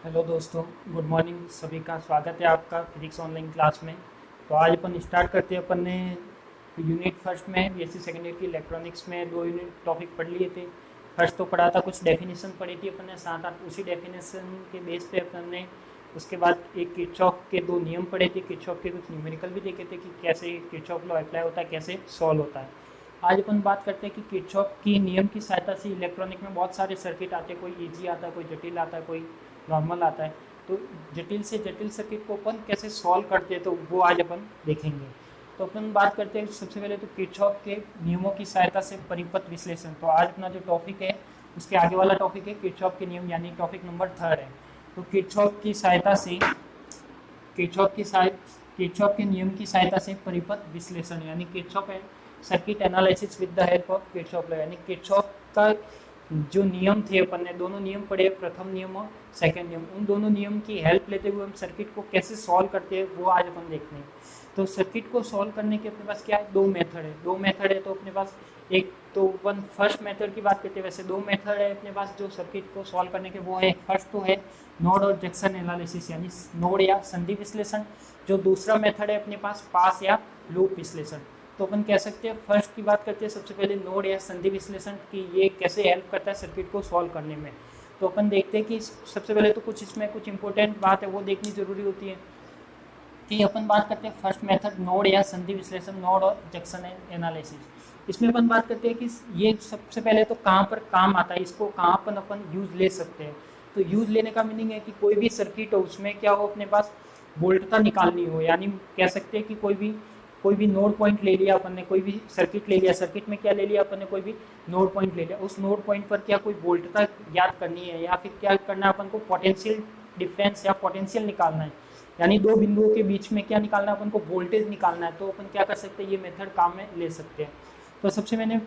Hello दोस्तों, good morning. सभी का स्वागत है आपका फिजिक्स ऑनलाइन क्लास में। तो आज अपन स्टार्ट करते हैं। अपन ने यूनिट फर्स्ट में बीएससी सेकेंड ईयर की इलेक्ट्रॉनिक्स में 2 यूनिट टॉपिक पढ़ लिए थे। फर्स्ट तो पढ़ा था, कुछ डेफिनेशन पढ़ी थी अपन ने, साथ साथ उसी डेफिनेशन के बेस पे अपन ने उसके बाद एक किरचॉफ के 2 नियम पढ़े थे। किरचॉफ के कुछ न्यूमेरिकल भी देखे थे कि कैसे किरचॉफ लॉ अप्लाई होता है, कैसे सॉल्व होता है। आज अपन बात करते हैं कि किरचॉफ की नियम की सहायता से इलेक्ट्रॉनिक में बहुत सारे सर्किट आते हैं। कोई ईजी आता है, कोई जटिल आता है, कोई नॉर्मल आता है। तो जटिल से जटिल सर्किट को अपन कैसे सॉल्व करते हैं, तो वो आज अपन देखेंगे। तो अपन बात करते हैं सबसे पहले तो किरचॉफ के नियमों की सहायता से परिपथ विश्लेषण। तो आज अपना जो टॉपिक है उसके आगे वाला टॉपिक है किरचॉफ के नियम, यानी टॉपिक नंबर 3 है। तो किरचॉफ की सहायता से किरचॉफ के नियम की सहायता से परिपथ विश्लेषण, यानी Kirchhoff circuit analysis with the help of Kirchhoff law, यानी किरचॉफ का जो नियम थे, अपन ने दोनों नियम पढ़े, प्रथम नियम और सेकंड नियम। उन दोनों नियम की हेल्प लेते हुए हम सर्किट को कैसे सॉल्व करते हैं वो आज अपन देखते हैं। तो सर्किट को सॉल्व करने के अपने पास क्या है, 2 मेथड है। तो अपने पास एक तो अपन फर्स्ट मेथड की बात करते हैं। वैसे 2 मेथड है अपने पास जो सर्किट को सॉल्व करने के, वो है फर्स्ट तो है नोड और जंक्शन एनालिसिस, यानी नोड या संधि विश्लेषण। जो दूसरा मेथड है अपने पास पास या लूप विश्लेषण। तो अपन कह सकते हैं फर्स्ट की बात करते हैं सबसे पहले नोड या संधि विश्लेषण की, ये कैसे हेल्प करता है सर्किट को सॉल्व करने में। तो अपन देखते हैं कि सबसे पहले तो इसमें कुछ इंपॉर्टेंट बात है वो देखनी जरूरी होती है कि अपन बात करते हैं फर्स्ट मेथड नोड या संधि विश्लेषण, नोड और जंक्शन एनालिसिस। इसमें अपन बात करते हैं कि ये सबसे पहले तो कहाँ पर काम आता है, इसको कहाँ पर अपन यूज ले सकते हैं। तो यूज लेने का मीनिंग है कि कोई भी सर्किट हो उसमें क्या हो, अपने पास वोल्टता निकालनी हो, यानी कह सकते हैं कि कोई भी नोड पॉइंट ले लिया अपन ने, कोई भी सर्किट ले लिया, सर्किट में क्या ले लिया अपन ने, कोई भी नोड पॉइंट ले लिया। उस नोड पॉइंट पर क्या कोई वोल्टता ज्ञात करनी है, या फिर क्या करना है अपन को, पोटेंशियल डिफरेंस या पोटेंशियल निकालना है, यानी 2 बिंदुओं के बीच में क्या निकालना है अपन को, वोल्टेज निकालना है। तो अपन क्या कर सकते हैं, ये मेथड काम में ले सकते हैं। तो सबसे मैंने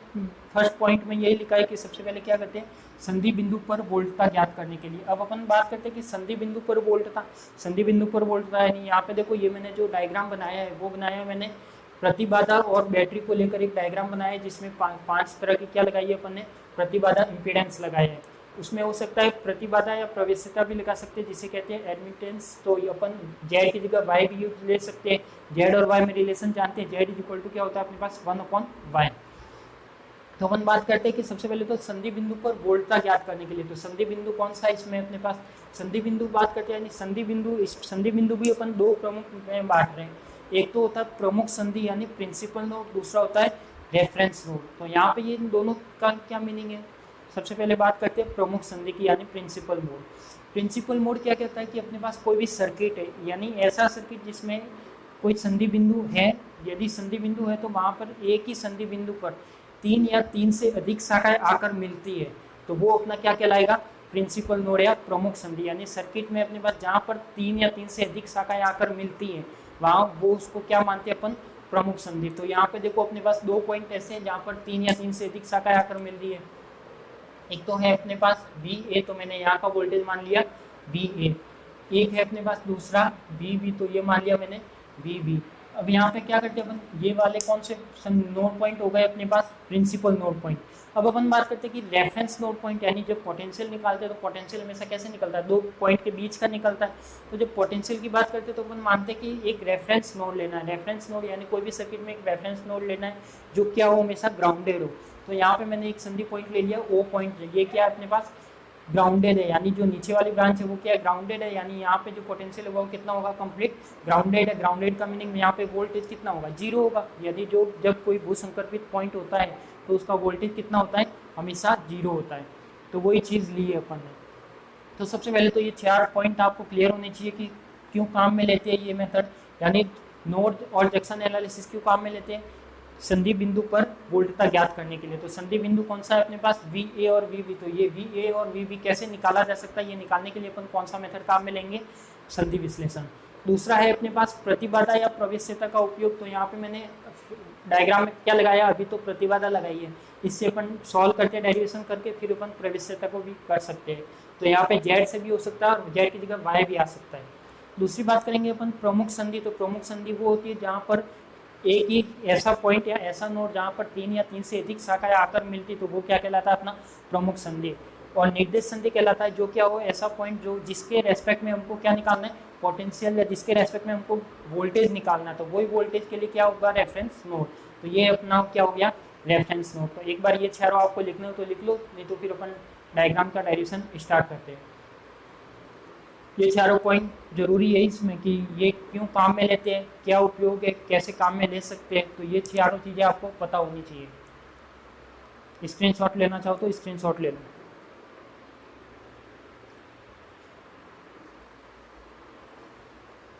फर्स्ट पॉइंट में यही लिखा है कि सबसे पहले क्या करते हैं, संधि बिंदु पर वोल्टता ज्ञात करने के लिए। अब अपन बात करते हैं कि संधि बिंदु पर वोल्टता यानी यहाँ पे देखो, ये मैंने जो डायग्राम बनाया है वो बनाया है मैंने प्रतिबाधा और बैटरी को लेकर एक डायग्राम बनाया है, जिसमें 5 तरह की क्या लगाई है अपन ने, प्रतिबाधा इंपीडेंस लगाई है। उसमें हो सकता है प्रतिबाधा या प्रवेश्यता भी लगा सकते हैं, जिसे कहते हैं एडमिटेंस। तो अपन जेड की जगह वाई भी यूज ले सकते हैं। जेड और वाई में रिलेशन जानते हैं, जेड इज इक्वल टू क्या होता है अपने पास 1/y। तो अपन बात करते हैं कि सबसे पहले तो संधि बिंदु पर वोल्टता ज्ञात करने के लिए, तो संधि बिंदु कौन सा है इसमें अपने पास, संधि बिंदु बात करते हैं, यानी संधि बिंदु भी अपन 2 प्रमुख में बांट रहे हैं। एक तो होता है प्रमुख संधि यानी प्रिंसिपल नोड, दूसरा होता है रेफरेंस नोड। तो यहाँ पे ये इन दोनों का क्या मीनिंग है, सबसे पहले बात करते हैं प्रमुख संधि की, यानी प्रिंसिपल मोड। प्रिंसिपल मोड क्या कहता है कि अपने पास कोई भी सर्किट है, यानी ऐसा सर्किट जिसमें कोई संधि बिंदु है, यदि संधि बिंदु है तो वहां पर एक ही संधि बिंदु पर 3 या 3 से अधिक शाखाएं आकर मिलती है, तो वो अपना क्या कहलाएगा, प्रिंसिपल नोड या प्रमुख संधि। यानी सर्किट में अपने पास जहाँ पर 3 या 3 से अधिक शाखाएं आकर मिलती हैं, वहाँ वो उसको क्या मानते हैं अपन, प्रमुख संधि। तो यहाँ पे देखो अपने पास 2 पॉइंट ऐसे हैं जहाँ पर 3 या 3 से अधिक शाखाएं आकर मिल रही है। एक तो है अपने पास VA, तो मैंने यहाँ का वोल्टेज मान लिया VA। एक है अपने पास दूसरा VB, तो ये मान लिया मैंने VB। अब यहाँ पे क्या करते हैं अपन, ये वाले कौन से नोड पॉइंट हो गए अपने पास, प्रिंसिपल नोड पॉइंट। अब अपन बात करते हैं कि रेफरेंस नोड पॉइंट, यानी जब पोटेंशियल निकालते हैं तो पोटेंशियल हमेशा कैसे निकलता है, 2 पॉइंट के बीच का निकलता है। तो जब पोटेंशियल की बात करते हैं तो अपन मानते हैं कि एक रेफरेंस नोड लेना है। रेफरेंस नोड यानी कोई भी सर्किट में एक रेफरेंस नोड लेना है जो क्या हो, हमेशा ग्राउंडेड हो। तो यहाँ पे मैंने एक संधि पॉइंट ले लिया O पॉइंट, ये क्या है अपने पास, ग्राउंडेड है, यानी जो नीचे वाली ब्रांच है वो क्या है, ग्राउंडेड है। यानी यहाँ पे जो पोटेंशियल होगा वो कितना होगा, कंप्लीट ग्राउंडेड है। ग्राउंडेड का मीनिंग यहाँ पे वोल्टेज कितना होगा, 0 होगा। यदि जब कोई भूसंकल्पित पॉइंट होता है तो उसका वोल्टेज कितना होता है, हमेशा 0 होता है। तो वही चीज़ ली है अपन ने। तो सबसे पहले तो ये 4 पॉइंट आपको क्लियर होने चाहिए कि क्यों काम में लेते हैं ये मेथड, यानी नोड और जंक्शन एनालिसिस क्यों काम में लेते हैं, संधि बिंदु पर वोल्टता ज्ञात करने के लिए। तो संधि बिंदु कौन सा है अपने पास, VA और VB। तो ये VA और VB कैसे निकाला जा सकता है, ये निकालने के लिए अपन कौन सा मेथड काम में लेंगे, संधि विश्लेषण। दूसरा है अपने पास प्रतिबाधा या प्रवेश्यता का उपयोग। तो यहाँ पे मैंने डायग्राम में क्या लगाया, अभी तो प्रतिबाधा लगाई है, इससे अपन सॉल्व करते हैं डेरिवेशन करके, फिर अपन प्रवेश्यता को भी कर सकते हैं। तो यहाँ पे जेड से भी हो सकता है और जेड की जगह वाई भी आ सकता है। दूसरी बात करेंगे अपन प्रमुख संधि। तो प्रमुख संधि वो होती है जहाँ पर एक ही ऐसा पॉइंट या ऐसा नोड जहाँ पर 3 या 3 से अधिक शाखाएं आकर मिलती, तो वो क्या कहलाता है अपना प्रमुख संधि। और निर्देश संधि कहलाता है जो क्या हो, ऐसा पॉइंट जो जिसके रेस्पेक्ट में हमको क्या निकालना है, पोटेंशियल, या जिसके रेस्पेक्ट में हमको वोल्टेज निकालना है, तो वही वोल्टेज के लिए क्या होगा, रेफरेंस नोड। तो ये अपना क्या हो गया, रेफरेंस नोड। तो एक बार ये चारों आपको लिखना हो तो लिख लो, नहीं तो फिर अपन डायग्राम का डायरेक्शन स्टार्ट करते हैं। ये चारों पॉइंट जरूरी है इसमें कि ये क्यों काम में लेते हैं, क्या उपयोग है, कैसे काम में ले सकते हैं, तो ये चारों चीज़ें आपको पता होनी चाहिए। स्क्रीनशॉट लेना चाहो तो स्क्रीनशॉट ले लो।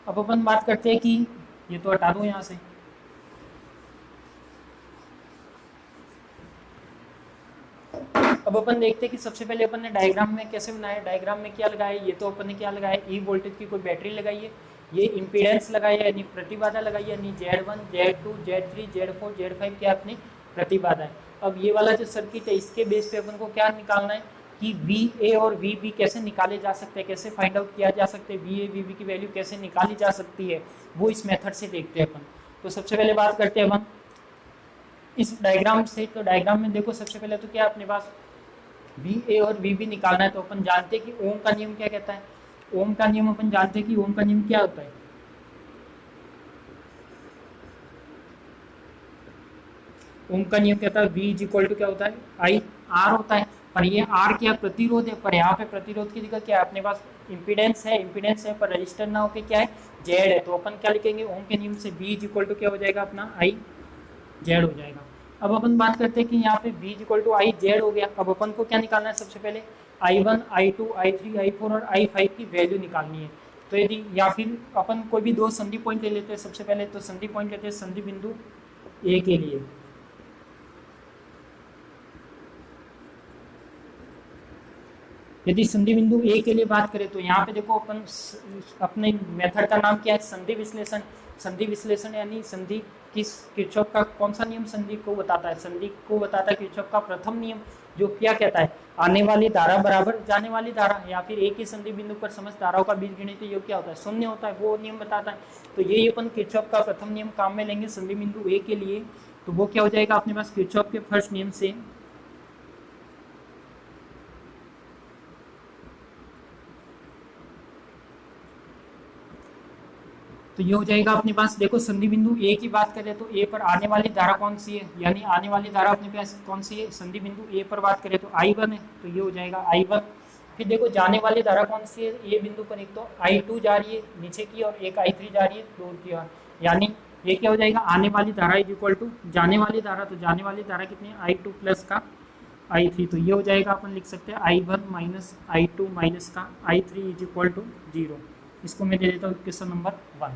अब अपन बात करते हैं कि ये तो हटा दो यहाँ से। अब अपन देखते हैं कि सबसे पहले अपन ने डायग्राम में कैसे बनाया, डायग्राम में क्या लगाया, ये तो अपन ने क्या लगाया, ई वोल्टेज की कोई बैटरी लगाई है, ये इम्पीडेंस लगाई है यानी प्रतिबाधा लगाई है, यानी Z1 Z2 Z3 Z4 Z5 क्या अपनी प्रतिबाधा है। अब ये वाला जो सर्किट है इसके बेस पे अपन को क्या निकालना है कि VA और VB कैसे निकाले जा सकते हैं, कैसे फाइंड आउट किया जा सकते हैं, VA VB की वैल्यू कैसे निकाली जा सकती है, वो इस मेथड से देखते हैं अपन। तो सबसे पहले बात करते हैं अपन इस डायग्राम से। तो डायग्राम में देखो सबसे पहले तो क्या अपने पास VA और VB निकालना है, तो अपन जानते हैं कि ओम का नियम क्या कहता है, ओम का नियम अपन जानते हैं कि ओम का नियम क्या होता है, ओम का नियम कहता है V इज इक्वल टू क्या होता है, आई आर होता है। पर ये आर क्या प्रतिरोध है, पर यहाँ पे प्रतिरोध की जगह क्या है अपने पास इम्पीडेंस है, इम्पीडेंस है पर रजिस्टर ना होके क्या है जेड है, तो अपन क्या लिखेंगे ओम के नियम से V इज इक्वल टू क्या हो जाएगा अपना आई जेड हो जाएगा। अब अपन बात करते हैं कि यहाँ पे V equal to I Z हो गया। अब अपन को क्या निकालना है, सबसे पहले I1 I2 I3 I4 और I5 की वैल्यू निकालनी है। तो यदि या फिर अपन कोई भी दो संधि पॉइंट ले लेते हैं, सबसे पहले तो संधि पॉइंट लेते हैं संधि बिंदु ए के लिए। यदि संधि बिंदु ए के लिए बात करें तो यहाँ पे देखो अपन अपने मेथड का नाम क्या है, संधि विश्लेषण। संधि विश्लेषण यानी संधि किस किरचॉफ का कौन सा नियम संधि को बताता है, संधि को बताता है किरचॉफ का प्रथम नियम, जो क्या कहता है आने वाली धारा बराबर जाने वाली धारा, या फिर एक ही संधि बिंदु पर समस्त धाराओं का बीजगणित योग क्या होता है, शून्य होता है, वो नियम बताता है। तो ये अपन किरचॉफ का प्रथम नियम काम में लेंगे संधि बिंदु ए के लिए। तो वो क्या हो जाएगा अपने पास किरचॉफ के फर्स्ट नियम से, तो ये हो जाएगा अपने पास। देखो संधि बिंदु ए की बात करें तो ए पर आने वाली धारा कौन सी है, यानी आने वाली धारा अपने पास कौन सी है, संधि बिंदु ए पर बात करें तो I1 है, तो ये हो जाएगा I1। फिर देखो जाने वाली धारा कौन सी है ए बिंदु पर, एक तो I2 जा रही है नीचे की और एक I3 जा रही है दूर की ओर, यानी ये क्या हो जाएगा आने वाली धारा इज इक्वल टू जाने वाली धारा। तो जाने वाली धारा कितनी है I2 प्लस का I3, तो ये हो जाएगा अपन लिख सकते हैं I1 माइनस I2 माइनस का I3 इज इक्वल टू 0। इसको मैं दे देता हूँ इक्वेशन नंबर 1।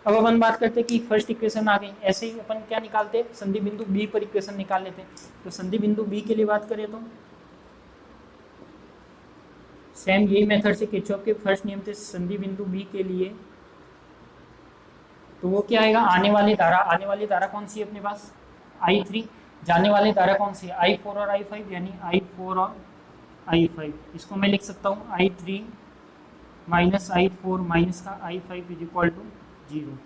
अब अपन बात करते हैं कि फर्स्ट इक्वेशन आ गई। ऐसे ही अपन क्या निकालते हैं संधि बिंदु बी पर इक्वेशन निकाल लेते हैं। तो संधि बिंदु बी के लिए बात करें तो सेम यही मेथड से किरचॉफ के फर्स्ट नियम से संधि बिंदु बी के लिए, तो वो क्या आएगा आने वाली धारा कौन सी है अपने पास I3, जाने वाली धारा कौन सी है I4 और I5, यानी I4 और I5। इसको मैं लिख सकता हूँ I3 माइनस I4 माइनस का I5 इज इक्वल टू 0।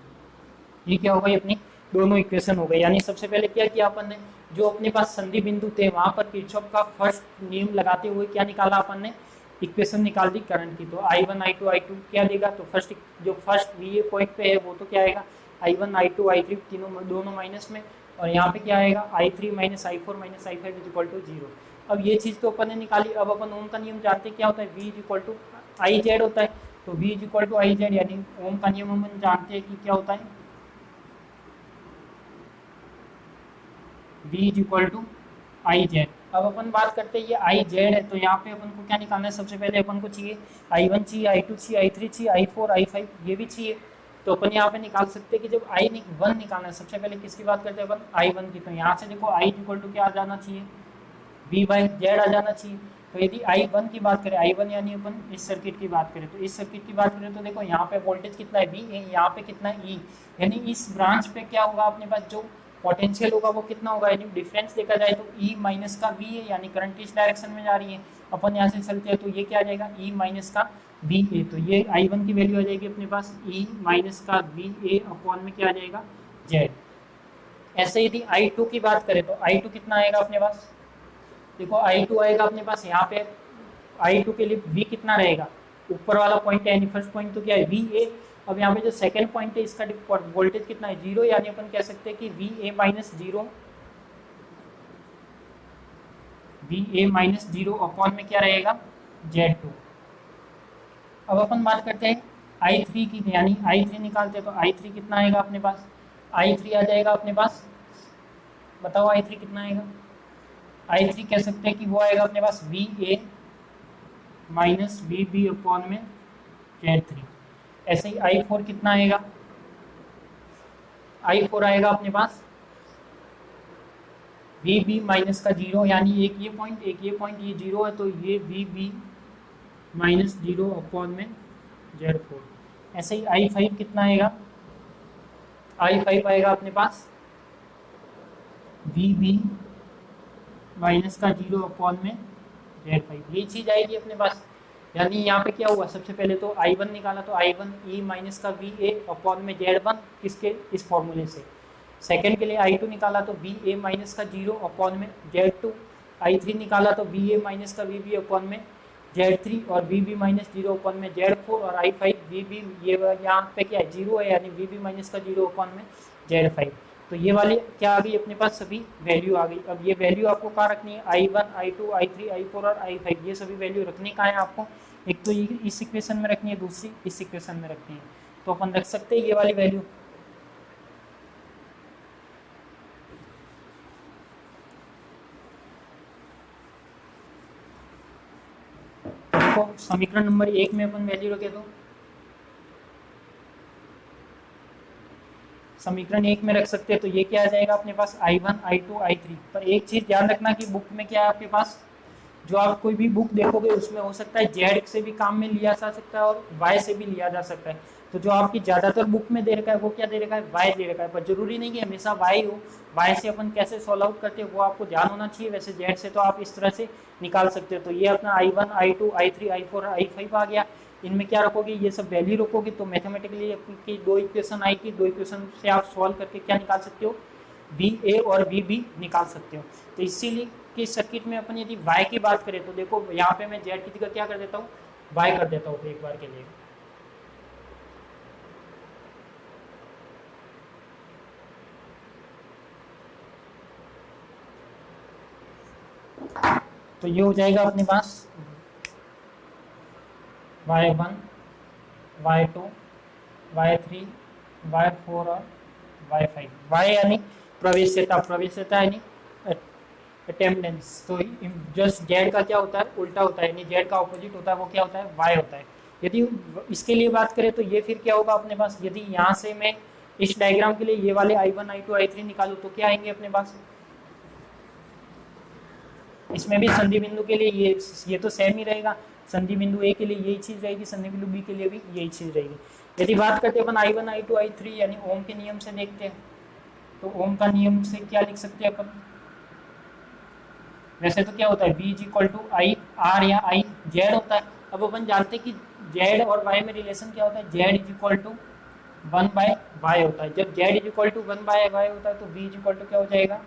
ये क्या हो गई अपनी दोनों इक्वेशन हो गई। यानी सबसे पहले क्या किया अपन ने, जो अपने पास संधि बिंदु थे वहां पर किरचॉफ का फर्स्ट नियम लगाते हुए क्या निकाला अपन ने, इक्वेशन निकाल दी करंट की। तो I1 I2 I2 क्या देगा, तो जो फर्स्ट VA पॉइंट पे है वो तो क्या आएगा I1 I2 I3 तीनों दोनों माइनस में, और यहाँ पे क्या आएगा I3 minus I4 minus I5 is equal to 0। अब ये चीज़ तो अपन ने निकाली। अब अपन ओम का नियम जानते क्या होता है, V is equal to I Z होता है। तो V is equal to I Z, यानी ओम का नियम हम जानते हैं कि क्या होता है V is equal to I Z. अब अपन बात करते हैं ये आई जेड है, तो यहाँ पे अपन को क्या निकालना है, सबसे पहले अपन को चाहिए I1 चाहिए, I2 चाहिए, I3 चाहिए, I4 I5 ये भी चाहिए। तो अपन यहाँ पे निकाल सकते हैं कि जब I1 निकालना है, सबसे पहले किसकी बात करते हैं अपन I1 की। तो यहाँ से देखो I इक्वल टू क्या आ जाना चाहिए V बाई जेड आ जाना चाहिए। तो यदि I1 की बात करें, I1 यानी अपन इस सर्किट की बात करें, तो इस सर्किट की बात करें तो देखो यहाँ पे वोल्टेज कितना है V, यहाँ पे कितना है E, यानी इस ब्रांच पे क्या होगा अपने पास जो पोटेंशियल होगा वो कितना होगा, यानी डिफरेंस देखा जाए तो E माइनस का V है, यानी करंट इस डायरेक्शन में जा रही है। अपन यहाँ से चलते हैं तो ये क्या आ जाएगा E माइनस का VA। तो ये I1 की वैल्यू आ जाएगी अपने पास E माइनस का VA अपॉन में क्या आ जाएगा Z। ऐसे यदि I2 की बात करें तो I2 कितना आएगा अपने पास, देखो I2 आएगा अपने पास यहाँ पे I2 के लिए V कितना रहेगा, ऊपर वाला पॉइंट है यानी फर्स्ट पॉइंट तो क्या है VA। अब यहाँ पे जो सेकंड पॉइंट है इसका वोल्टेज कितना है 0, यानी अपन कह सकते हैं कि VA minus 0, VA minus 0 upon में क्या रहेगा Z2। अब अपन बात करते हैं I3 की, यानी I3 निकालते हैं तो I3 कितना आएगा अपने पास, I3 आ जाएगा अपने पास, बताओ I3 कितना आएगा। I3 कह सकते हैं कि वो आएगा अपने पास VA माइनस VB अपॉन में Z3। ऐसे ही I4 कितना आएगा, I4 आएगा अपने पास VB माइनस का 0, यानी एक ये पॉइंट ये 0 है तो ये VB माइनस 0 अपॉन में Z4। ऐसे ही I5 कितना आएगा, I5 आएगा अपने पास VB माइनस का 0 अपॉन में Z5। ये चीज़ आएगी अपने पास। यानी यहाँ पे क्या हुआ, सबसे पहले तो I1 निकाला तो I1 E माइनस का VA अपॉन में Z1 किसके, इस फॉर्मूले से। सेकंड के लिए I2 निकाला तो VA माइनस का 0 अपॉन में Z2। I3 निकाला तो VA माइनस का VB अपॉन में Z3 और VB माइनस 0 अपॉन में Z4। और I5 VB ये यहाँ पे क्या है 0 है, यानी VB माइनस का 0 अपॉन में Z5। तो ये वाली क्या आ गई अपने पास, सभी वैल्यू आ गई। अब ये वैल्यू आपको कहाँ रखनी है, I1 I2 I3 I4 और I5, ये सभी वैल्यू रखनी कहाँ है आपको, एक तो ये इस इक्वेशन में रखनी है, दूसरी इस इक्वेशन में रखनी है। तो अपन रख सकते हैं ये वाली वैल्यू। तो समीकरण नंबर 1 में अपन वैल्यू रखे तो समीकरण 1 में रख सकते हैं, तो ये क्या आ जाएगा अपने पास I1 I2 I3। पर एक चीज ध्यान रखना कि बुक में क्या है आपके पास, जो आप कोई भी बुक देखोगे उसमें हो सकता है Z से भी काम में लिया जा सकता है और Y से भी लिया जा सकता है। तो जो आपकी ज्यादातर बुक में दे रखा है वो क्या दे रखा है, Y दे रखा है, पर जरूरी नहीं कि हमेशा Y हो। Y से अपन कैसे सॉल्व आउट करते हैं वो आपको ध्यान होना चाहिए। वैसे Z से तो आप इस तरह से निकाल सकते हो। तो ये अपना I1 I2 I3 I4 I5 आ गया। इनमें क्या रखोगे, ये सब वैल्यू रखोगे तो मैथमेटिकली की दो इक्वेशन आएगी, दो इक्वेशन से आप सॉल्व करके क्या निकाल सकते हो, VA और VB निकाल सकते हो। तो इसीलिए कि सर्किट में अपन यदि Y की बात करें तो देखो यहाँ पे मैं Z की जगह क्या कर देता हूँ, Y कर देता हूँ एक बार के लिए। तो ये हो जाएगा अपने पास Y1 Y2 Y3 Y4 और Y5। Y यानी प्रवेश्यता यानी अटेम्पटेंस। तो जस्ट Z का क्या होता है, उल्टा होता है, यानी Z का ऑपोजिट होता है, वो क्या होता है, Y होता है। यदि इसके लिए बात करें तो ये फिर क्या होगा अपने पास, यदि यहाँ से मैं इस डायग्राम के लिए ये वाले I1 I2 I3 निकालूं तो क्या आएंगे अपने पास, इसमें भी संधि बिंदु के लिए ये तो सेम ही रहेगा। संधि बिंदु ए के लिए यही चीज रहेगी, संधि बिंदु बी के लिए भी यही चीज रहेगी। यदि बात करते हैं अपन I1 I2 I3 यानी ओम के नियम से देखते हैं, तो ओम का नियम से क्या लिख सकते हैं अपन, वैसे तो क्या होता है V = I R या I Z होता है। अब अपन जानते हैं कि Z और Y में रिलेशन क्या होता है, Z = 1/Y होता है। जब Z = 1/Y होता है तो V = क्या हो जाएगा,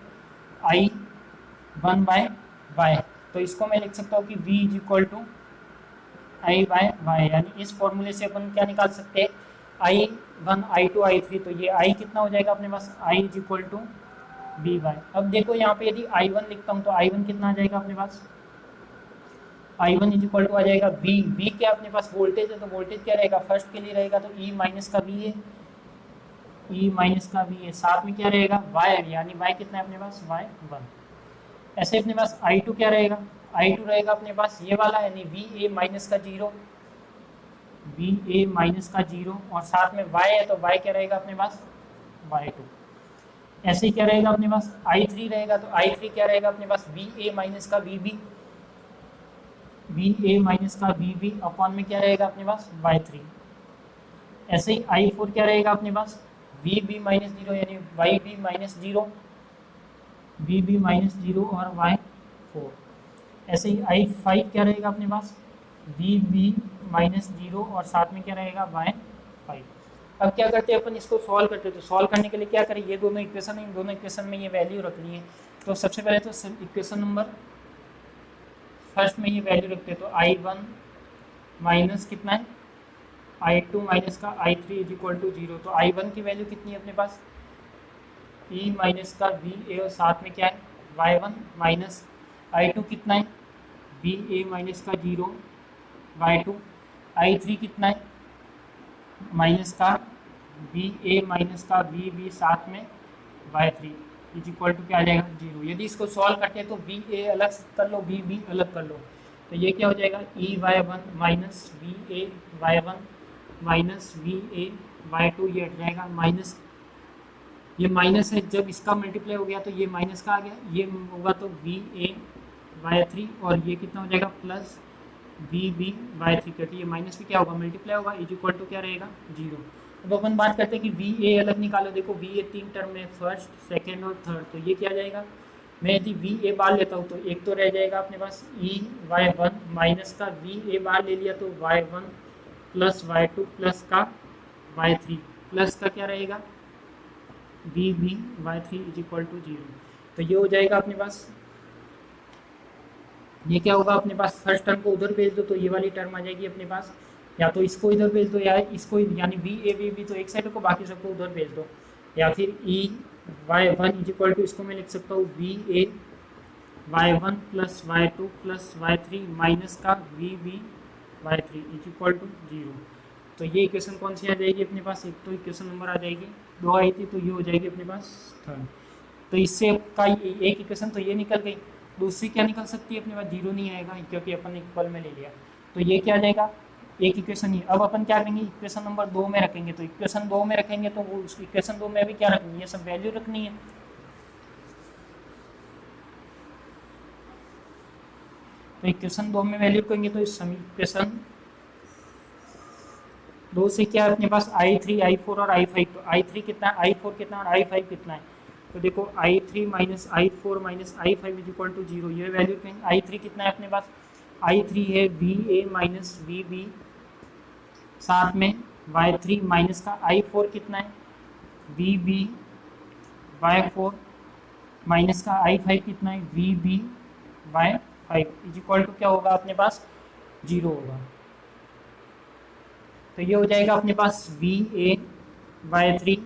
I 1/Y। तो इसको मैं लिख सकता हूँ कि V = I/Y, यानी इस फॉर्मूले से अपन क्या निकाल सकते हैं, I1 I2 I3। तो ये I कितना हो जाएगा अपने पास, I = VY। अब देखो यहाँ पे यदि I1 लिखता हूँ तो I1 कितना आ जाएगा अपने पास, I1 = आ जाएगा V क्या अपने पास वोल्टेज है, तो वोल्टेज क्या रहेगा, फर्स्ट के लिए रहेगा तो E माइनस का VA, साथ में क्या रहेगा Y, यानी Y कितना है अपने पास, Y1। ऐसे अपने पास I2 क्या रहेगा, I2 रहेगा अपने पास ये वाला, यानी VA माइनस का 0 और साथ में Y है तो Y क्या रहेगा अपने पास, Y2। ऐसे ही क्या रहेगा अपने पास I3 रहेगा, तो I3 क्या रहेगा अपने पास, VA माइनस का VB अपॉन में क्या रहेगा अपने पास, Y3। ऐसे ही I4 क्या रहेगा अपने पास, VB माइनस 0 यानी YB माइनस 0, VB माइनस 0 और Y4। ऐसे ही I5 क्या रहेगा अपने पास, VB माइनस 0 और साथ में क्या रहेगा, Y5। अब क्या करते हैं अपन, इसको सॉल्व करते हैं। तो सॉल्व करने के लिए क्या करें, ये दोनों इक्वेशन है, इन दोनों इक्वेशन में ये वैल्यू रखनी है। तो सबसे पहले तो इक्वेशन नंबर फर्स्ट में ये वैल्यू रखते हैं, तो I1 माइनस कितना है I2 माइनस का I3 इज इक्वल टू 0। तो I1 की वैल्यू कितनी है अपने पास, E माइनस का VA, और साथ में क्या है Y1 माइनस I2 कितना है VA माइनस का 0 Y2, I3 कितना है माइनस का VA माइनस का VB साथ में Y3 इज इक्वल टू क्या आ जाएगा 0। यदि इसको सॉल्व करते हैं तो VA अलग कर लो, VB अलग कर लो, तो ये क्या हो जाएगा EY1 minus VA Y1 minus VA Y2, ये हट जाएगा माइनस, ये माइनस है, जब इसका मल्टीप्लाई हो गया तो ये माइनस का आ गया, ये होगा तो VA Y3, और ये कितना हो जाएगा प्लस VB Y3, क्योंकि ये माइनस भी क्या होगा मल्टीप्लाई होगा, इज इक्वल टू क्या रहेगा 0। अब अपन बात करते हैं कि VA अलग निकालो। देखो VA 3 टर्म में, फर्स्ट सेकेंड और थर्ड, तो ये क्या जाएगा, मैं यदि VA बाहर लेता हूँ तो एक तो रह जाएगा अपने पास EY1 माइनस का VA बाहर ले लिया तो Y1 प्लस Y2 प्लस का Y3 प्लस का क्या रहेगा VB Y3 is equal to 0। तो ये हो जाएगा अपने पास, ये क्या होगा अपने पास, फर्स्ट टर्म को उधर भेज दो तो ये वाली टर्म आ जाएगी अपने पास, या तो इसको इधर भेज दो या इसको, यानी VA VB तो एक साइड को, बाकी सबको उधर भेज दो, या फिर EY1 इज इक्वल टू, इसको मैं लिख सकता हूँ VA Y1 plus Y2 plus Y3 minus का VB Y3 is equal to 0। तो ये इक्वेशन कौन सी आ जाएगी अपने पास, एक तो इक्वेशन नंबर आ जाएगी, दो आई थी तो ये हो जाएगी अपने पास थर्ड। तो इससे का एक इक्वेशन तो ये निकल गई, दूसरी क्या निकल सकती है अपने पास, 0 नहीं आएगा क्योंकि अपन इक्वल में ले लिया, तो ये क्या आ जाएगा एक इक्वेशन ही। अब अपन क्या करेंगे, इक्वेशन नंबर 2 में रखेंगे, तो इक्वेशन 2 में रखेंगे तो वो उस इक्वेशन 2 में भी क्या रखनी है, ये सब वैल्यू रखनी है। तो इक्वेशन 2 में वैल्यू करेंगे तो इस इक्वेशन 2 से क्या है अपने पास I3 I4 और I5, तो I3 कितना है I4 कितना है और I5 कितना है, तो देखो I3 minus I4 minus I5 is equal to 0, ये वैल्यू कहेंगे। I3 कितना है अपने पास, I3 है VA माइनस VB साथ में Y3 माइनस का I4 कितना है VB Y4 माइनस का I5 कितना है VB Y5 is equal to क्या होगा अपने पास 0 होगा। तो ये हो जाएगा अपने पास VA Y3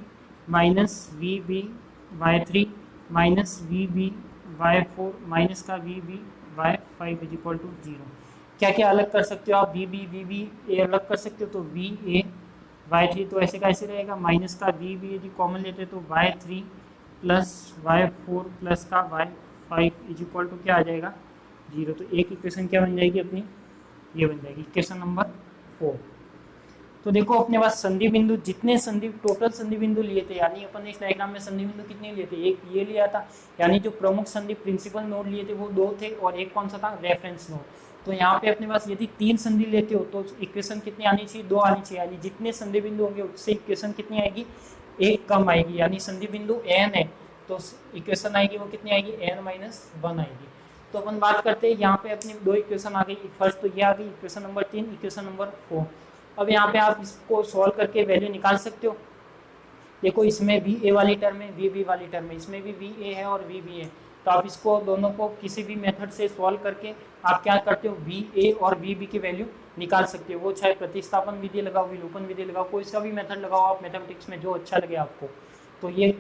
minus VB Y3 minus VB Y4 minus का VB Y5 is equal to 0। क्या क्या अलग कर सकते हो आप, VB A अलग कर सकते हो, तो VA Y3 तो ऐसे का ऐसे रहेगा, माइनस का VB यदि कॉमन लेते तो Y3 प्लस Y4 प्लस का Y5 इज इक्वल टू क्या आ जाएगा 0। तो एक इक्वेशन क्या बन जाएगी अपनी, ये बन जाएगी इक्वेशन नंबर 4। तो देखो अपने पास संधि बिंदु, जितने संधि टोटल संधि बिंदु लिए थे, यानी अपन ने इस डायग्राम में संधि बिंदु कितने लिए थे, एक ये लिया था, यानी जो प्रमुख संधि प्रिंसिपल नोड लिए थे वो 2 थे, और एक कौन सा था रेफरेंस नोड। तो यहाँ पे अपने पास यदि 3 संधि लेते हो तो इक्वेशन कितनी आनी चाहिए, 2 आनी चाहिए, यानी जितने संधि बिंदु होंगे उससे इक्वेशन कितनी आएगी, एक कम आएगी, यानी संधि बिंदु n है तो इक्वेशन आएगी वो कितनी आएगी n-1 आएगी। तो अपन बात करते हैं यहाँ पे अपनी 2 इक्वेशन आ गई, फर्स्ट तो ये आ गई इक्वेशन नंबर 3, इक्वेशन नंबर 4। अब यहाँ पे आप इसको सॉल्व करके वैल्यू निकाल सकते हो। देखो इसमें भी ए वाली टर्म है, VB वाली टर्म है, इसमें भी VA है और VB है, तो आप इसको दोनों को किसी भी मेथड से सॉल्व करके आप क्या करते हो VA और VB की वैल्यू निकाल सकते हो। वो चाहे प्रतिस्थापन विधि लगाओ, विलोपन विधि लगाओ, कोई सा भी मेथड लगाओ आप मैथमेटिक्स में जो अच्छा लगे आपको। तो ये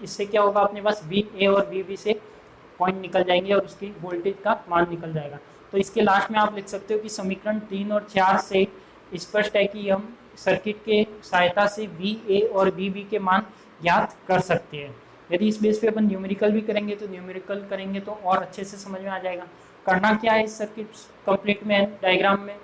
इससे क्या होगा अपने पास VA और VB से पॉइंट निकल जाएंगे और उसकी वोल्टेज का मान निकल जाएगा। तो इसके लास्ट में आप लिख सकते हो कि समीकरण 3 और 4 से स्पष्ट है कि हम सर्किट के सहायता से VA और VB के मान ज्ञात कर सकते हैं। यदि इस बेस पे अपन न्यूमेरिकल भी करेंगे तो न्यूमेरिकल करेंगे तो और अच्छे से समझ में आ जाएगा। करना क्या है इस सर्किट कंप्लीट में डायग्राम में,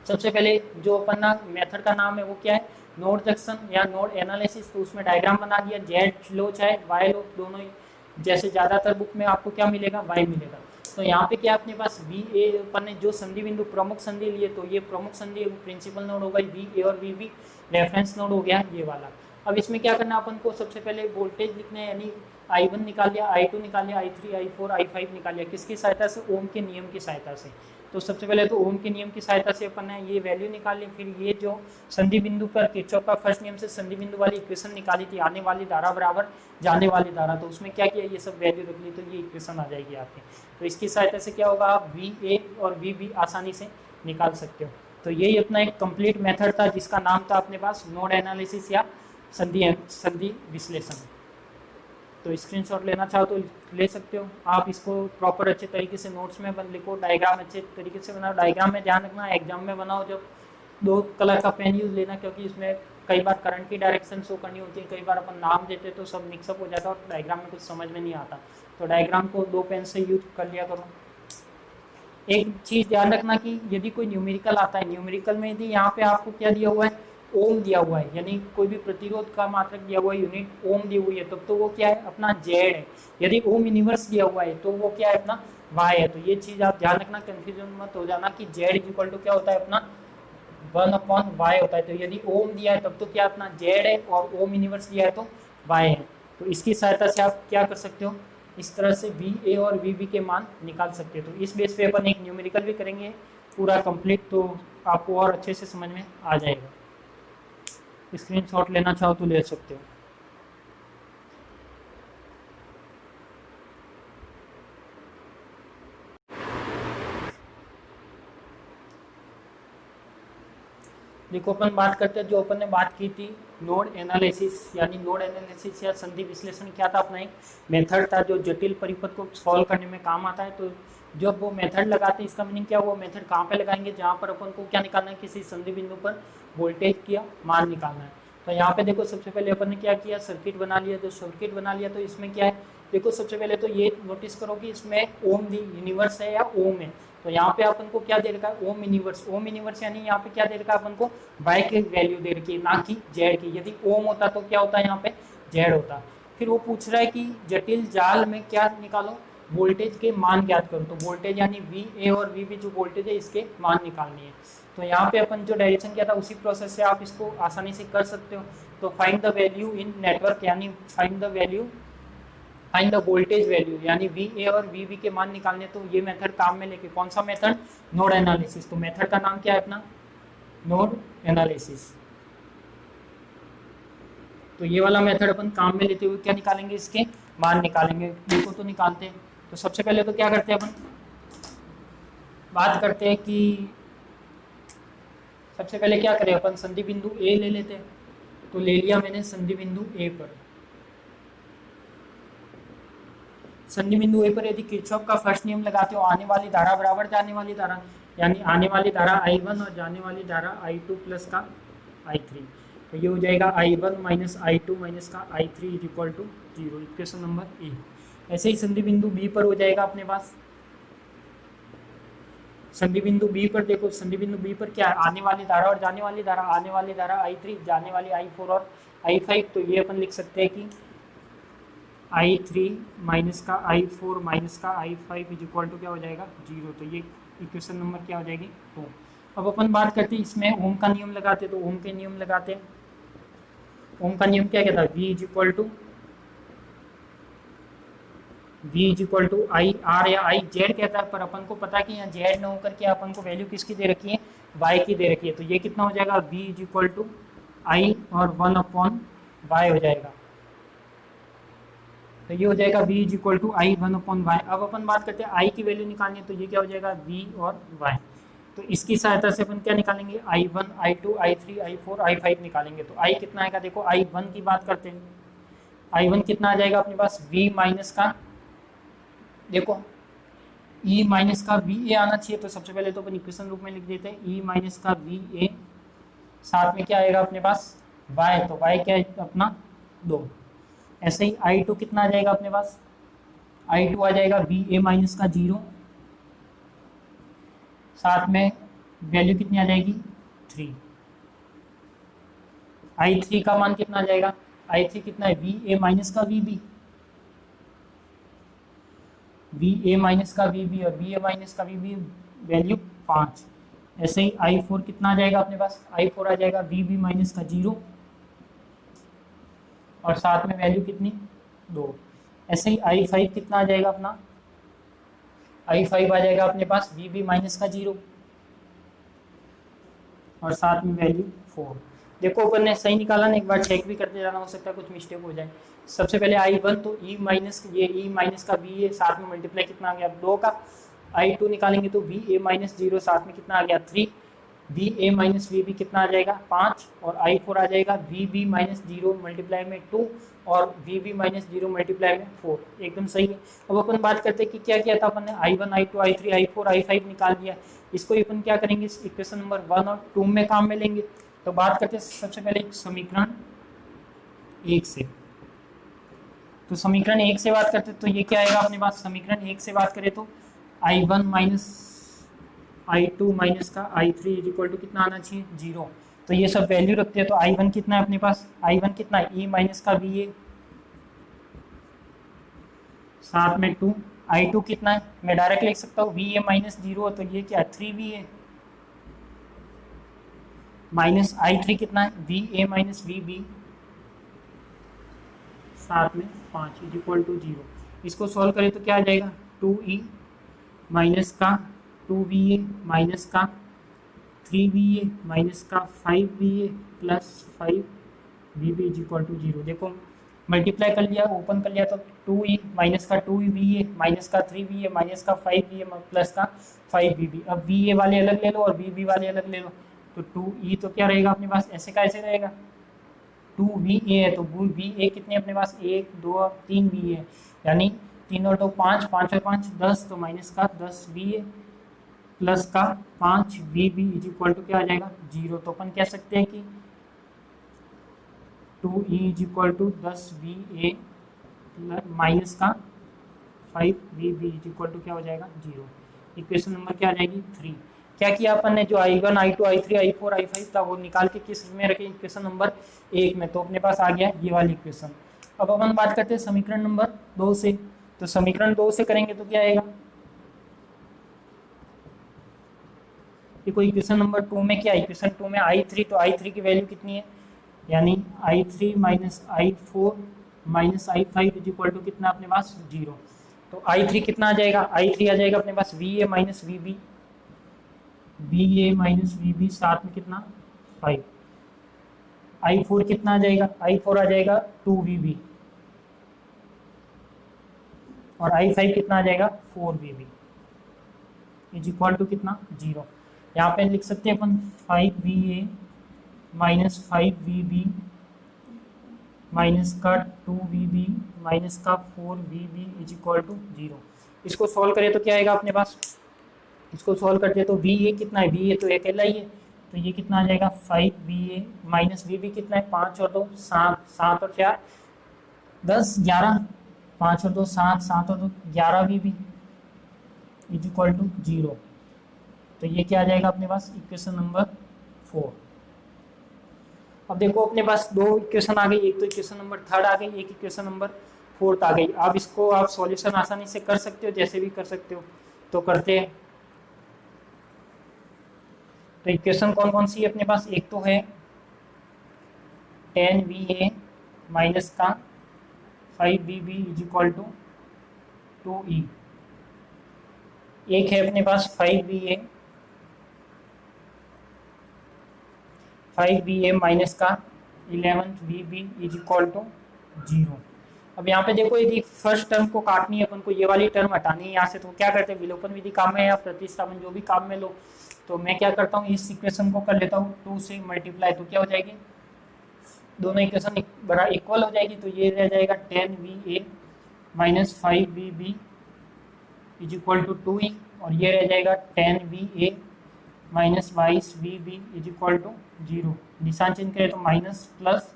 सबसे पहले जो अपन ना मेथड का नाम है वो क्या है, नोड जंक्शन या नोड एनालिसिस। तो उसमें डायग्राम बना दिया, जेड लो चाहे वाई लो, दोनों ही जैसे ज़्यादातर बुक में आपको क्या मिलेगा वाई मिलेगा। तो यहाँ पे क्या अपने पास VA अपन ने जो संधि बिंदु प्रमुख संधि लिए, तो ये प्रमुख संधि प्रिंसिपल नोड होगा VA और VB, रेफरेंस नोड हो गया ये वाला। अब इसमें क्या करना अपन को, सबसे पहले वोल्टेज लिखना है, यानी I1 निकाल लिया, I2 निकाल लिया, I3 I4 I5 निकाल लिया, किसकी सहायता से, ओम के नियम की सहायता से। तो सबसे पहले तो ओम के नियम की सहायता से अपन ने ये वैल्यू निकाली, फिर ये जो संधि बिंदु पर किरचॉफ का फर्स्ट नियम से संधि बिंदु वाली इक्वेशन निकाली थी, आने वाली धारा बराबर जाने वाली धारा, तो उसमें क्या किया, ये सब वैल्यू रख ली, तो ये इक्वेशन आ जाएगी आपकी। तो इसकी सहायता से क्या होगा, आप VA और VB आसानी से निकाल सकते हो। तो यही अपना एक कंप्लीट मेथड था जिसका नाम था अपने पास नोड एनालिसिस या संधि विश्लेषण। तो स्क्रीनशॉट लेना चाहो तो ले सकते हो आप, इसको प्रॉपर अच्छे तरीके से नोट्स में लिखो, डायग्राम अच्छे तरीके से बनाओ। डायग्राम में ध्यान रखना, एग्जाम में बनाओ जब 2 कलर का पेन यूज लेना, क्योंकि इसमें कई बार करंट की डायरेक्शन शो करनी होती है, कई बार अपन नाम देते तो सब मिक्सअप हो जाता है और डायग्राम में कुछ समझ में नहीं आता, तो डायग्राम को 2 पेन से यूज कर लिया करो। एक चीज ध्यान रखना कि यदि कोई न्यूमेरिकल आता है, न्यूमेरिकल में यदि यहाँ पे आपको क्या दिया हुआ है, ओम दिया हुआ है, यानी कोई भी प्रतिरोध का मात्रक दिया हुआ है, यूनिट ओम दी हुई है, तब तो वो क्या है, अपना जेड है। यदि ओम यूनिवर्स दिया हुआ है तो वो क्या है, अपना वाई है। तो ये चीज आप ध्यान रखना, कंफ्यूजन मत हो जाना कि जेड इक्वल टू क्या होता है, अपना 1/y होता है। तो यदि ओम दिया है तब तो क्या अपना जेड है, और ओम यूनिवर्स दिया है तो वाई है। तो इसकी सहायता से आप क्या कर सकते हो, इस तरह से VA और VB के मान निकाल सकते हो। तो इस बेस पे अपन एक न्यूमेरिकल भी करेंगे पूरा कंप्लीट, तो आपको और अच्छे से समझ में आ जाएगा। स्क्रीनशॉट लेना चाहो तो ले सकते हो। देखो अपन बात करते हैं, जो अपन ने बात की थी नोड एनालिसिस, यानी नोड एनालिसिस या संधि विश्लेषण क्या था, अपना एक मेथड था जो जटिल परिपथ को सॉल्व करने में काम आता है। तो जब वो मेथड लगाते हैं, इसका मीनिंग क्या, वो मेथड कहाँ पे लगाएंगे, जहाँ पर अपन को क्या निकालना है, किसी संधि बिंदु पर वोल्टेज का मान निकालना है। तो यहाँ पे देखो सबसे पहले अपन ने क्या किया, सर्किट बना लिया। जो सर्किट बना लिया तो इसमें क्या है, देखो सबसे पहले तो ये नोटिस करो कि इसमें ओम दी यूनिवर्स है या ओम है। तो यहाँ पे अपन को क्या दे रखा है, ओम यूनिवर्स। ओम यूनिवर्स यानी यहाँ पे क्या दे रखा है अपन को, वाई की वैल्यू दे रखी है, ना कि जेड की। यदि ओम होता तो क्या होता है, यहाँ पे जेड होता। फिर वो पूछ रहा है कि जटिल जाल में क्या निकालो, वोल्टेज के मान ज्ञात करो। तो वोल्टेज यानी VA और VB जो वोल्टेज है, इसके मान निकालनी है। तो यहाँ पे अपन जो डायरेक्शन किया था उसी प्रोसेस से आप इसको आसानी से कर सकते हो। तो find the value in network, यानी फाइंड द वोल्टेज वैल्यू, यानी VA और VB के मान निकालने। तो ये मेथड काम में लेके, कौन सा मेथड, नोड एनालिसिस। तो मेथड का नाम क्या है अपना, नोड एनालिसिस। तो ये वाला मेथड अपन काम में लेते हुए क्या निकालेंगे, इसके मान निकालेंगे। देखो तो निकालते हैं। तो सबसे पहले तो क्या करते हैं, अपन बात करते हैं कि सबसे पहले क्या करें, अपन संधि बिंदु A ले लेते हैं। तो ले लिया मैंने संधि बिंदु A पर। संधि बिंदु A पर यदि किरचॉफ का फर्स्ट नियम लगाते हो, आने वाली धारा बराबर जाने वाली धारा, यानी आने वाली धारा I1 और जाने वाली धारा I2 प्लस का I3। तो ये हो जाएगा I1 माइनस I2 माइनस का I3 is equal to 0, equation number A। ऐसे ही संधि बिंदु B पर हो जाएगा अपने पास। संधि बिंदु B पर देखो, संधि बिंदु B पर क्या है, आने वाली धारा और जाने वाली धारा, आने वाली धारा I3, जाने वाली I4 और I5। तो ये अपन लिख सकते हैं कि I3 माइनस का I4 माइनस का I5 इज इक्वल टू क्या हो जाएगा, 0। तो ये इक्वेशन नंबर क्या हो जाएगी, 2। अब अपन बात करते हैं इसमें ओम का नियम लगाते, तो ओम के नियम लगाते हैं। ओम का नियम क्या कहता है, V is equal to I R या I Z कहता है, पर अपन को पता है कि यहाँ Z न होकर के अपन को वैल्यू किसकी दे रखी है, Y की दे रखी है। तो ये कितना हो जाएगा, V is equal to I और 1/y हो जाएगा। तो ये हो जाएगा V is equal to I 1/y। अब अपन बात करते हैं I की वैल्यू निकालनी है, तो ये क्या हो जाएगा, V और Y। तो इसकी सहायता से अपन क्या निकालेंगे, I1, I2, I3, I4, I5 निकालेंगे। तो I कितना आएगा, देखो I1 की बात करते हैं। I1 कितना आ जाएगा अपने पास, V माइनस का, देखो E माइनस का VA आना चाहिए। तो सबसे पहले तो अपन इक्वेशन रूप में लिख देते हैं, E माइनस का VA, साथ में क्या आएगा अपने पास Y। तो Y क्या है अपना 2। ऐसे ही I2 कितना आ जाएगा अपने पास, I2 आ जाएगा VA माइनस का 0, साथ में वैल्यू कितनी आ जाएगी 3। I3 का मान कितना आ जाएगा, I3 कितना है, VA माइनस का VB, VA माइनस का VB और VA माइनस का VB वैल्यू 5। ऐसे ही I4 कितना आ जाएगा अपने पास, I4 आ जाएगा VB माइनस का 0 और साथ में वैल्यू कितनी 2। ऐसे ही I5 कितना आ जाएगा अपना, I5 आ जाएगा अपने पास VB माइनस का 0 और साथ में वैल्यू 4। देखो अपन ने सही निकाला ना, एक बार चेक भी करते जाना, हो सकता है कुछ मिस्टेक हो जाए। सबसे पहले I1 तो E माइनस ये E माइनस का B है, साथ में मल्टीप्लाई कितना आ गया 2 का। I2 निकालेंगे तो VA माइनस 0, साथ में कितना आ गया 3। VA माइनस VB कितना आ जाएगा 5 और I4 आ जाएगा VB माइनस 0 मल्टीप्लाई में 2 और VB माइनस 0 मल्टीप्लाई में 4। एकदम सही है। अब अपन बात करते हैं कि क्या किया था अपन ने, I1 I2 I3 I4 I5 निकाल दिया। इसको अपन क्या करेंगे, इक्वेशन नंबर 1 और 2 में काम में लेंगे। तो बात करते हैं सबसे पहले समीकरण 1 से। तो समीकरण 1 से बात करते तो ये क्या आएगा अपने पास, समीकरण 1 से बात करें तो I1 माइनस I2 माइनस का I3 इज इक्वल टू कितना आना चाहिए 0। तो ये सब वैल्यू रखते हैं। तो I1 कितना है अपने पास, I1 कितना है E माइनस का VA, साथ में 2। I2 कितना है, मैं डायरेक्ट लिख सकता हूँ VA माइनस 0, तो ये क्या है 3VA माइनस I3 कितना है VA माइनस VB, साथ में 5 इज इक्वल टू 0। इसको सॉल्व करें तो क्या आ जाएगा 2E माइनस का 2VA माइनस का 3VA माइनस का 5VA plus 5VB is equal to 0। देखो मल्टीप्लाई कर लिया, ओपन कर लिया, तो 2E माइनस का 2VA माइनस का 3VA माइनस का 5VA प्लस का 5VB। अब VA वाले अलग ले लो और VB वाले अलग ले लो। तो 2E तो क्या रहेगा अपने पास, ऐसे का ऐसे रहेगा 2VA है, तो VA कितने अपने पास 1 2 3 VA, यानी 3 और 2 5, 5 और 5 10, तो माइनस का 10VA प्लस का 5VB इज इक्वल टू क्या आ जाएगा 0। तो अपन कह सकते हैं कि 2E is equal to 10VA minus का 5VB इज इक्वल टू क्या हो जाएगा 0। इक्वेशन नंबर क्या आ जाएगी 3। क्या किया अपन ने, जो I1 I2 I3 I4 I5 था वो निकाल के किस में रखे, इक्वेशन नंबर 1 में। तो अपने पास आ गया ये वाली इक्वेशन। अब अपन बात करते हैं समीकरण नंबर 2 से। तो समीकरण 2 से करेंगे तो क्या आएगा, देखो इक्वेशन नंबर 2 में क्या, इक्वेशन 2 में I3, तो I3 की वैल्यू कितनी है, यानी I3 minus I4 minus I5 is equal to कितना अपने पास 0। तो I3 कितना आ जाएगा, I3 आ जाएगा अपने पास VA minus VB, VA minus VB साथ में कितना 5। I4 कितना आ जाएगा, I4 आ जाएगा 2VB और I5 कितना आ जाएगा 4VB इज इक्वल टू कितना 0। यहाँ पे लिख सकते हैं अपन 5VA माइनस 5VB माइनस का 2VB माइनस का 4VB इज इक्वल टू 0। इसको सॉल्व करें तो क्या आएगा अपने पास, इसको सॉल्व करते हैं तो VA कितना है, VA तो अकेला ही है, तो ये कितना आ जाएगा 5VA माइनस VB कितना है 5 और 2 7, 7 और 4 10 11, 5 और 2 7, 7 और 2 11VB इज इक्वल टू 0। तो ये क्या आ जाएगा अपने पास इक्वेशन नंबर 4। अब देखो अपने पास दो इक्वेशन आ गई, एक तो इक्वेशन नंबर 3 आ गई, एक इक्वेशन नंबर 4 आ गई। अब इसको आप सॉल्यूशन आसानी से कर सकते हो, जैसे भी कर सकते हो, तो करते हैं। तो इक्वेशन कौन कौन सी है अपने पास, एक तो है 10VA माइनस का 5VB is equal to 2E, एक है अपने पास 5VA माइनस का 11VB इज इक्वल टू 0। अब यहाँ पे देखो यदि फर्स्ट टर्म को काटनी है अपन को, ये वाली टर्म हटानी है यहाँ से, तो क्या करते हैं, विलोपन विधि काम में या प्रतिस्थापन जो भी काम में लो। तो मैं क्या करता हूँ, इस इक्वेशन को कर लेता हूँ 2 से मल्टीप्लाई, तो क्या हो जाएगी, दोनों इक्वेशन बड़ा इक्वल हो जाएगी। तो ये रह जाएगा 10VA minus 5VB is equal to 2E, और ये रह जाएगा 10VA minus 22VB is equal to 0। निशान चेंज करें तो माइनस प्लस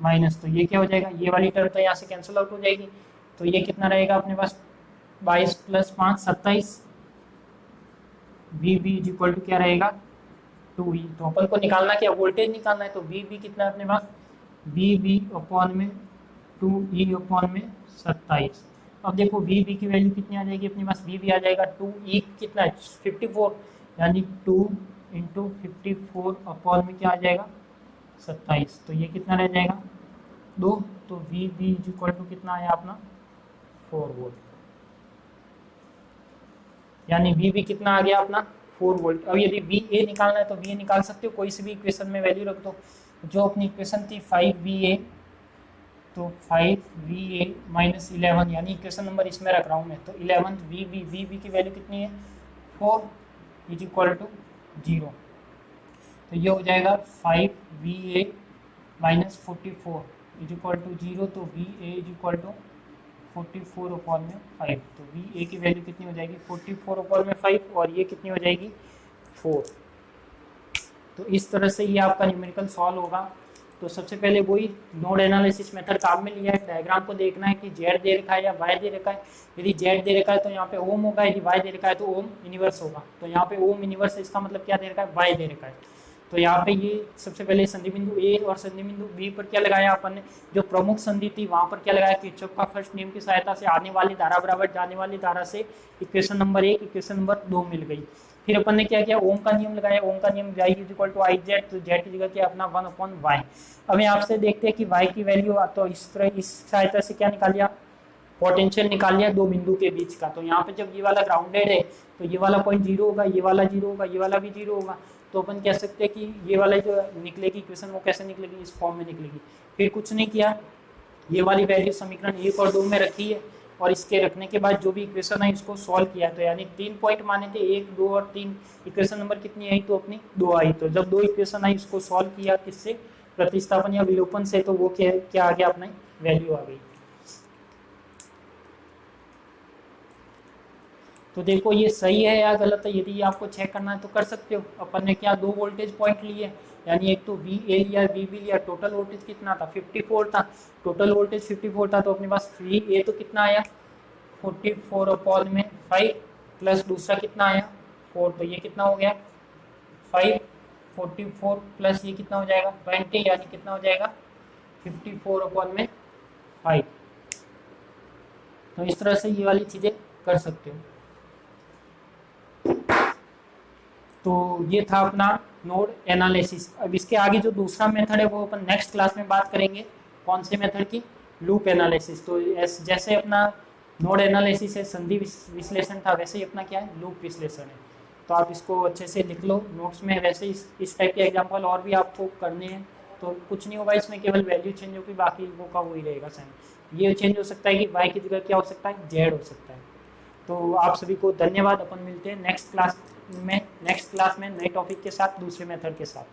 माइनस, तो ये क्या हो जाएगा, ये वाली टर्म तो यहाँ से कैंसिल आउट हो जाएगी। तो ये कितना रहेगा अपने पास 22 plus 5 27, VB is equal to क्या रहेगा 2E। तो अपन को निकालना क्या, वोल्टेज निकालना है। तो VB कितना है अपने पास, VB अपॉन में 2E अपॉन में 27। अब देखो VB की वैल्यू कितनी आ जाएगी अपने पास, VB आ जाएगा 2E कितना है 54, यानी 2 इंटू 54 अपॉन में क्या आ जाएगा 27। तो ये कितना रह जाएगा 2। तो VB इज इक्वल टू कितना आया अपना 4 वोल्ट। यानी वी बी कितना आ गया अपना 4 वोल्ट। अब यदि वी ए निकालना है तो वी ए निकाल सकते हो, कोई सी भी इक्वेशन में वैल्यू रख दो। जो अपनी इक्वेशन थी 5VA, तो 5VA माइनस 11, यानी इक्वेशन नंबर इसमें रख रहा हूँ मैं, तो 11 वी बी की वैल्यू कितनी है 4 इज इक्वल टू 0। तो ये हो जाएगा 5VA minus 44 is equal to 0। तो VA is equal to 44 upon में 5। तो VA की वैल्यू कितनी हो जाएगी 44 अपॉन में 5, और ये कितनी हो जाएगी 4। तो इस तरह से ये आपका न्यूमेरिकल सॉल्व होगा। तो सबसे पहले वही नोड एनालिसिस मेथड काम में लिया है। डायग्राम को देखना है कि जेड दे रखा है या वाई दे रखा है। यदि जेड दे रखा है तो यहाँ पे ओम होगा, यदि वाई दे रखा है तो ओम यूनिवर्स होगा। तो यहाँ पे ओम यूनिवर्स है, इसका मतलब क्या दे रखा है वाई दे रखा है। तो यहाँ पे ये सबसे पहले संधि बिंदु ए और संधि बिंदु बी पर क्या लगाया अपन ने, जो प्रमुख संधि थी वहां पर क्या लगाया, किरचॉफ का फर्स्ट नियम की सहायता से आने वाली धारा बराबर जाने वाली धारा से इक्वेशन नंबर 1 इक्वेशन नंबर 2 मिल गई। फिर अपन ने क्या किया, ओम का नियम लगाया। ओम का नियम y is equal to I Z, तो जेड की जगह क्या अपना 1 अपॉन वाई। अब यहाँ आपसे देखते हैं कि y की वैल्यू, तो इस तरह इस सहायता से क्या निकाल लिया, पोटेंशियल निकाल लिया दो बिंदु के बीच का। तो यहाँ पे जब ये वाला ग्राउंडेड है तो ये वाला पॉइंट 0 होगा, ये वाला 0 होगा, ये वाला भी 0 होगा। तो अपन कह सकते हैं कि ये वाला जो निकलेगी इक्वेशन वो कैसे निकलेगी, इस फॉर्म में निकलेगी। फिर कुछ नहीं किया, ये वाली वैल्यू समीकरण 1 और 2 में रखी है, और इसके रखने के बाद जो भी इक्वेशन है इसको सॉल्व किया। तो यानी 3 पॉइंट माने थे, 1, 2 और 3। इक्वेशन नंबर कितनी आई, तो अपनी 2 आई। तो जब 2 इक्वेशन आई इसको सॉल्व किया किससे, प्रतिस्थापन या विलोपन से, तो वो क्या आ गया, अपना वैल्यू आ गई। तो देखो ये सही है या गलत है, यदि आपको चेक करना है तो कर सकते हो। अपन ने क्या 2 वोल्टेज पॉइंट लिए, यानी एक तो VA लिया, VB लिया। टोटल वोल्टेज कितना था 54 था, टोटल वोल्टेज 54 था। तो अपने पास VA तो कितना आया 44 अपॉन में 5 प्लस दूसरा कितना आया 4। तो ये कितना हो गया 5, 44 प्लस ये कितना हो जाएगा 20, यानी कितना हो जाएगा 54 अपॉन में 5। तो इस तरह से ये वाली चीज़ें कर सकते हो। तो ये था अपना नोड एनालिसिस। अब इसके आगे जो दूसरा मेथड है वो अपन नेक्स्ट क्लास में बात करेंगे। कौन से मेथड की, लूप एनालिसिस। तो जैसे अपना नोड एनालिसिस है, संधि विश्लेषण था, वैसे ही अपना क्या है लूप विश्लेषण है। तो आप इसको अच्छे से लिख लो नोट्स में। वैसे इस टाइप के एग्जाम्पल और भी आपको करने हैं। तो कुछ नहीं होगा इसमें, केवल वैल्यू चेंज होगी, बाकी वो का वही रहेगा सेम। ये चेंज हो सकता है कि वाई की जगह क्या हो सकता है जेड हो सकता है। तो आप सभी को धन्यवाद। अपन मिलते हैं नेक्स्ट क्लास में नए टॉपिक के साथ, दूसरे मेथड के साथ।